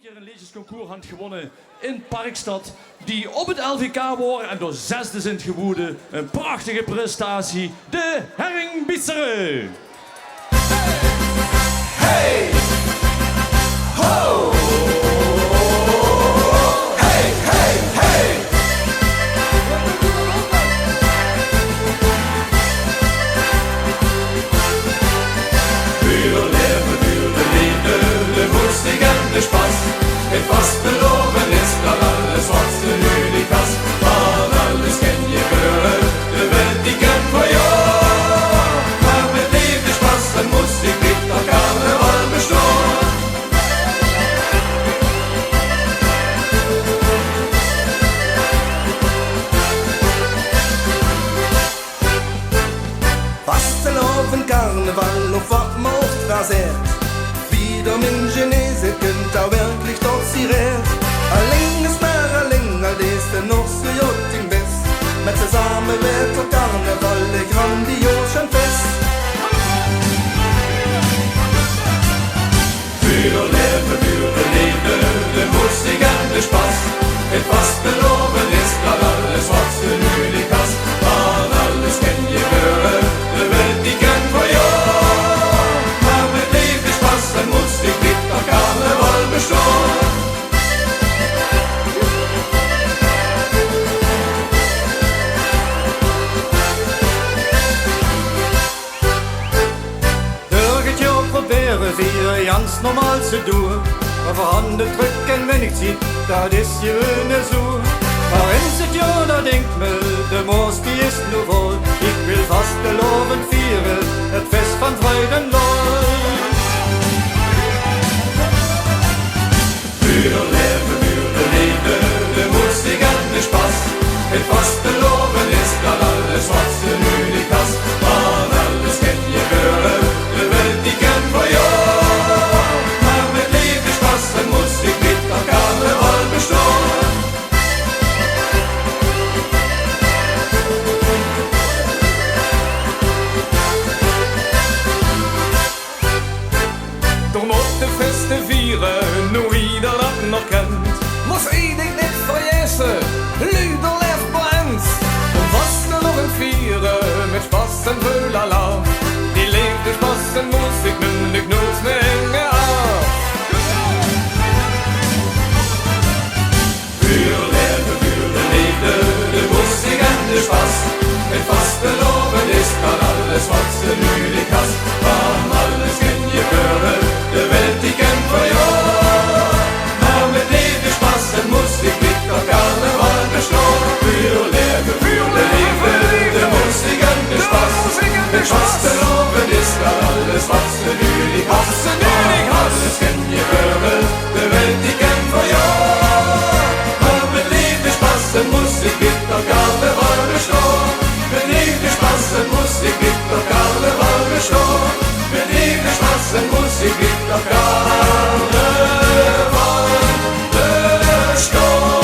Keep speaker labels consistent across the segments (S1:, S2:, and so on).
S1: keer een liedjesconcours had gewonnen in Parkstad. Die op het LVK waren en door zesde zijn gewoeden. Een prachtige prestatie. De Herringbiesseren.
S2: Hey! Ho! Hey, hey, hey! Für Leben, für de Liebe, de Musik en de Spaß. Het vast beloven is dat alles wat de nu niet was. Van alles ken je gehört, de welt die ken voor jou. Maar met liefde, Spaß en Musik niet dat Karneval bestaan.
S3: Vasteloven, Karneval of wat mocht raseert. Wie de min Genese kunt daar wirklich tot sireert. Alleen is maar alleen, al deze nog zo jot in best. Met z'n samen werd het Karneval een grandioos en fest.
S2: Für Leben, für de Liebe, de Musik en de Spaß. Het vast beloven is dat alles wat de nu niet was. Van alles ken je gehört, de welt die ken voor jou. Maar met liefde, Spaß en Musik niet dat Karneval bestaan.
S4: Birgit, jag proberer vier ganz normal zu doen. Maar voor handen drukken wenn ik zie, dat is je een zo. Maar eens het jaar, dat denkt me, de moos die is nu vol. Ik wil vasteloven vieren, het fest van Freudenloh.
S2: Für Leben, für de Liebe, de Musik en de Spaß. Het vast beloven is dat alles wat de nu niet was. Van alles ken je gehört, de welt die ken voor jou. Maar met liefde, Spaß en Musik niet dat Karneval bestaan.
S5: Door moet de festen vieren, nu ieder dat nog kent.
S3: Moest iedereen niet verjessen, Luder left brand.
S5: Om vaste nog een vieren, met Spaß en Völala. Die leefde Spaß en Musik, nu ik nooit meer hängen af.
S2: Für Leben, für de Liebe, de Musik en de Spaß. Het vast beloven is dat alles wat de nu niet was. Van alles ken je gehört, de welt die ken voor jou. Maar met liefde, Spaß en Musik niet dat Karneval bestaan. Für Leben, für de Liebe, de Musik en de Spaß. Het vast beloven is dat alles wat de nu niet was. Van alles ken je gehört, de welt die ken voor jou. Maar met liefde, Spaß en Musik niet dat Karneval bestaan. Met liefde, Spaß en Musik niet dat Karneval bestaan. Met liefde, Spaß en Musik niet dat Karneval bestaan.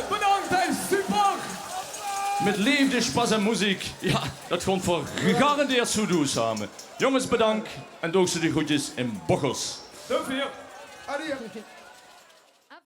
S5: Bedankt, hij is super!
S1: Met liefde, Spaß en muziek. Ja, dat komt voor gegarandeerd zo doen samen. Jongens, bedankt. En doe ze de groetjes in Bochels.
S5: Dank je.
S3: Adieu.